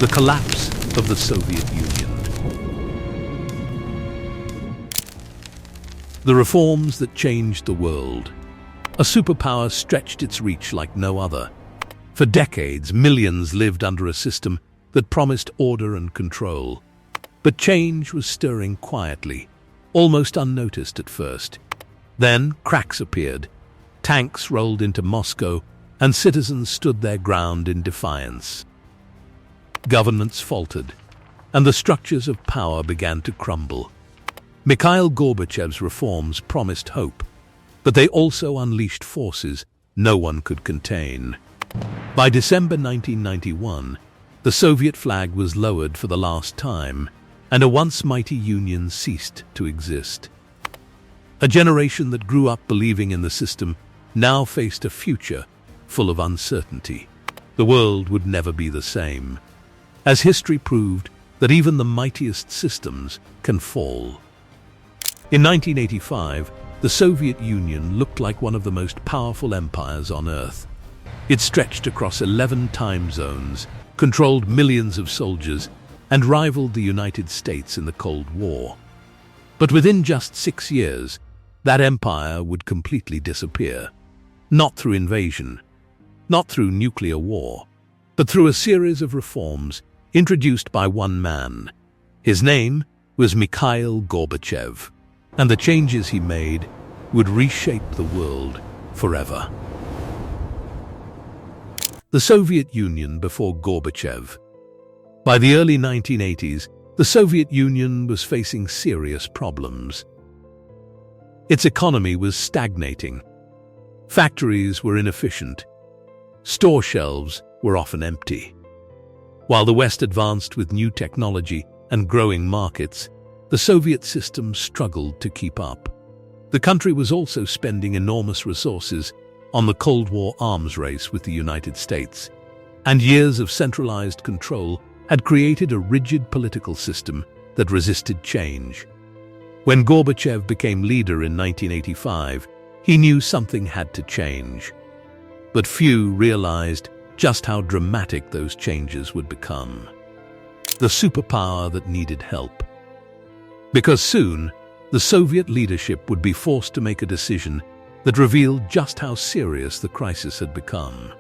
The collapse of the Soviet Union. The reforms that changed the world. A superpower stretched its reach like no other. For decades, millions lived under a system that promised order and control. But change was stirring quietly, almost unnoticed at first. Then cracks appeared. Tanks rolled into Moscow, and citizens stood their ground in defiance. Governments faltered, and the structures of power began to crumble. Mikhail Gorbachev's reforms promised hope, but they also unleashed forces no one could contain. By December 1991, the Soviet flag was lowered for the last time, and a once mighty union ceased to exist. A generation that grew up believing in the system now faced a future full of uncertainty. The world would never be the same, as history proved that even the mightiest systems can fall. In 1985, the Soviet Union looked like one of the most powerful empires on Earth. It stretched across 11 time zones, controlled millions of soldiers, and rivaled the United States in the Cold War. But within just 6 years, that empire would completely disappear. Not through invasion, not through nuclear war, but through a series of reforms introduced by one man. His name was Mikhail Gorbachev, and the changes he made would reshape the world forever. The Soviet Union before Gorbachev. By the early 1980s, the Soviet Union was facing serious problems. Its economy was stagnating. Factories were inefficient. Store shelves were often empty. While the West advanced with new technology and growing markets, the Soviet system struggled to keep up. The country was also spending enormous resources on the Cold War arms race with the United States, and years of centralized control had created a rigid political system that resisted change. When Gorbachev became leader in 1985, he knew something had to change. But few realized just how dramatic those changes would become. The superpower that needed help. Because soon, the Soviet leadership would be forced to make a decision that revealed just how serious the crisis had become.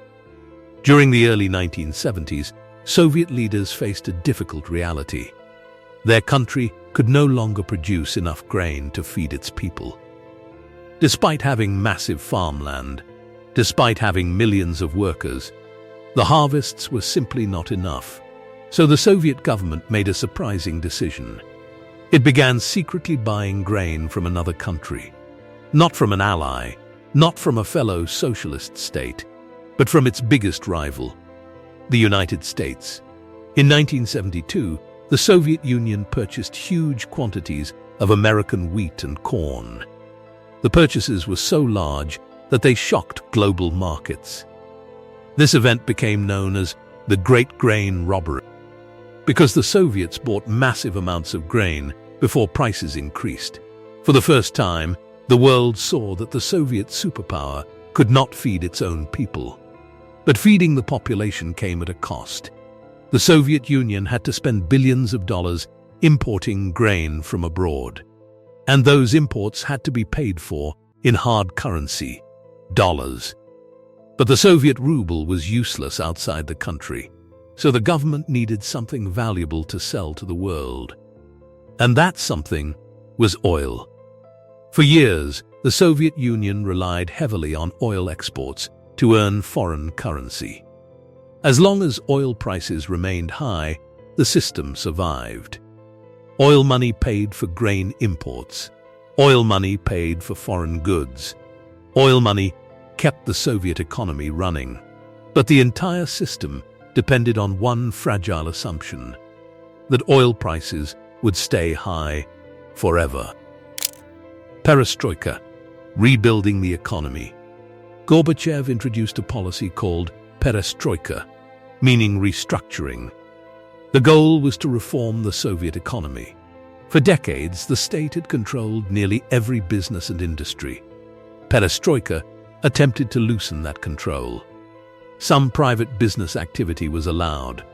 During the early 1970s, Soviet leaders faced a difficult reality. Their country could no longer produce enough grain to feed its people. Despite having massive farmland, despite having millions of workers, the harvests were simply not enough. So the Soviet government made a surprising decision. It began secretly buying grain from another country. Not from an ally, not from a fellow socialist state, but from its biggest rival, the United States. In 1972, the Soviet Union purchased huge quantities of American wheat and corn. The purchases were so large that they shocked global markets. This event became known as the Great Grain Robbery, because the Soviets bought massive amounts of grain before prices increased. For the first time, the world saw that the Soviet superpower could not feed its own people. But feeding the population came at a cost. The Soviet Union had to spend billions of dollars importing grain from abroad. And those imports had to be paid for in hard currency, dollars. But the Soviet ruble was useless outside the country, so the government needed something valuable to sell to the world. And that something was oil. For years, the Soviet Union relied heavily on oil exports to earn foreign currency. As long as oil prices remained high, the system survived. Oil money paid for grain imports. Oil money paid for foreign goods. Oil money kept the Soviet economy running. But the entire system depended on one fragile assumption: that oil prices would stay high forever. Perestroika, rebuilding the economy. Gorbachev introduced a policy called perestroika, meaning restructuring. The goal was to reform the Soviet economy. For decades, the state had controlled nearly every business and industry. Perestroika attempted to loosen that control. Some private business activity was allowed,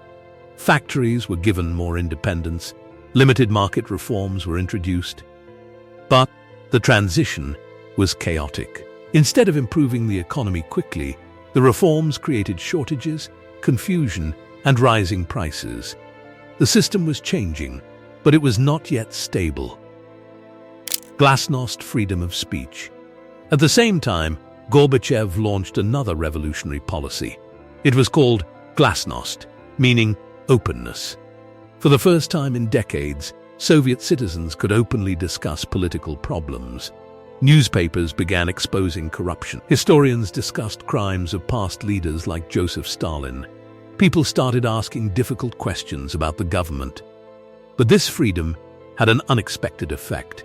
Factories were given more independence, limited market reforms were introduced. But the transition was chaotic. Instead of improving the economy quickly, the reforms created shortages, confusion, and rising prices. The system was changing, but it was not yet stable. Glasnost, freedom of speech. At the same time, Gorbachev launched another revolutionary policy. It was called Glasnost, meaning openness. For the first time in decades, Soviet citizens could openly discuss political problems. Newspapers began exposing corruption. Historians discussed crimes of past leaders like Joseph Stalin. People started asking difficult questions about the government. But this freedom had an unexpected effect.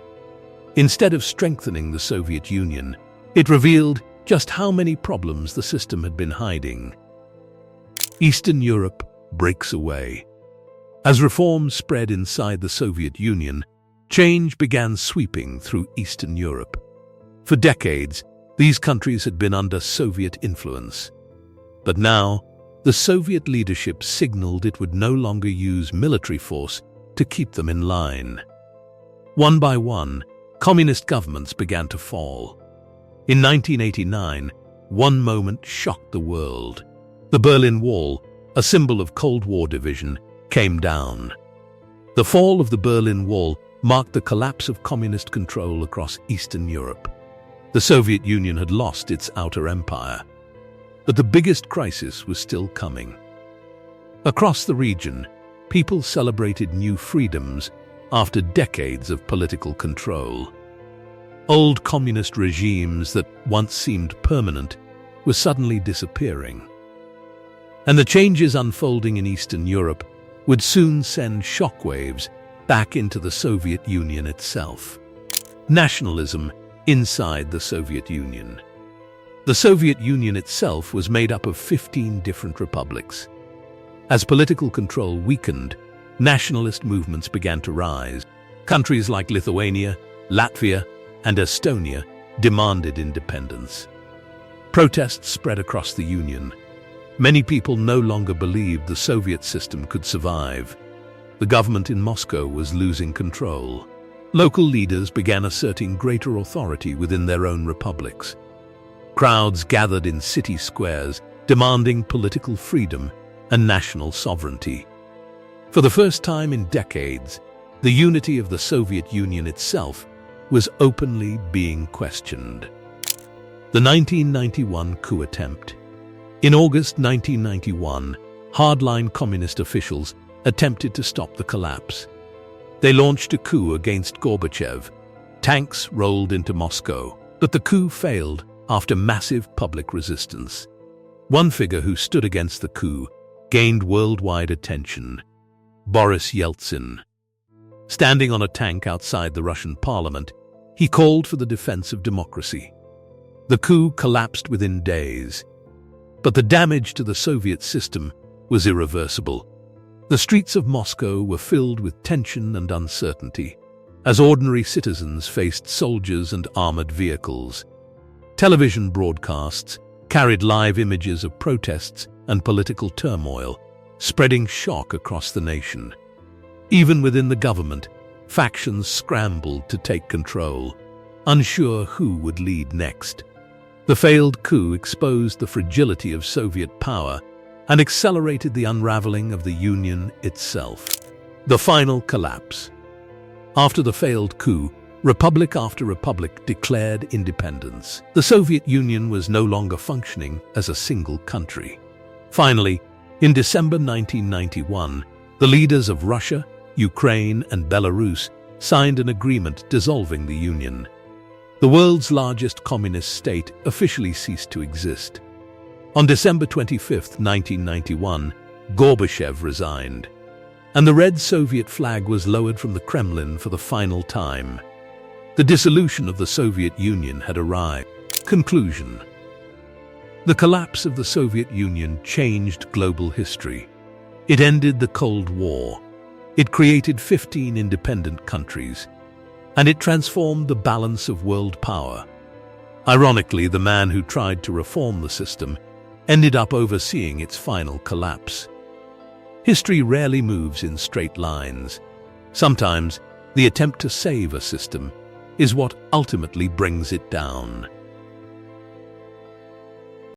Instead of strengthening the Soviet Union, it revealed just how many problems the system had been hiding. Eastern Europe breaks away. As reforms spread inside the Soviet Union, change began sweeping through Eastern Europe. For decades, these countries had been under Soviet influence. But now, the Soviet leadership signaled it would no longer use military force to keep them in line. One by one, communist governments began to fall. In 1989, one moment shocked the world. The Berlin Wall, a symbol of Cold War division, came down. The fall of the Berlin Wall marked the collapse of communist control across Eastern Europe. The Soviet Union had lost its outer empire. But the biggest crisis was still coming. Across the region, people celebrated new freedoms after decades of political control. Old communist regimes that once seemed permanent were suddenly disappearing. And the changes unfolding in Eastern Europe would soon send shockwaves back into the Soviet Union itself. Nationalism inside the Soviet Union. The Soviet Union itself was made up of 15 different republics. As political control weakened, nationalist movements began to rise. Countries like Lithuania, Latvia, and Estonia demanded independence. Protests spread across the Union. Many people no longer believed the Soviet system could survive. The government in Moscow was losing control. Local leaders began asserting greater authority within their own republics. Crowds gathered in city squares, demanding political freedom and national sovereignty. For the first time in decades, the unity of the Soviet Union itself was openly being questioned. The 1991 coup attempt. In August 1991, hardline communist officials attempted to stop the collapse. They launched a coup against Gorbachev. Tanks rolled into Moscow, but the coup failed after massive public resistance. One figure who stood against the coup gained worldwide attention: Boris Yeltsin. Standing on a tank outside the Russian parliament, he called for the defense of democracy. The coup collapsed within days, but the damage to the Soviet system was irreversible. The streets of Moscow were filled with tension and uncertainty, as ordinary citizens faced soldiers and armored vehicles. Television broadcasts carried live images of protests and political turmoil, spreading shock across the nation. Even within the government, factions scrambled to take control, unsure who would lead next. The failed coup exposed the fragility of Soviet power and accelerated the unraveling of the Union itself. The final collapse. After the failed coup, republic after republic declared independence. The Soviet Union was no longer functioning as a single country. Finally, in December 1991, the leaders of Russia, Ukraine, and Belarus signed an agreement dissolving the Union. The world's largest communist state officially ceased to exist. On December 25, 1991, Gorbachev resigned, and the red Soviet flag was lowered from the Kremlin for the final time. The dissolution of the Soviet Union had arrived. Conclusion. The collapse of the Soviet Union changed global history. It ended the Cold War. It created 15 independent countries, and it transformed the balance of world power. Ironically, the man who tried to reform the system ended up overseeing its final collapse. History rarely moves in straight lines. Sometimes, the attempt to save a system is what ultimately brings it down.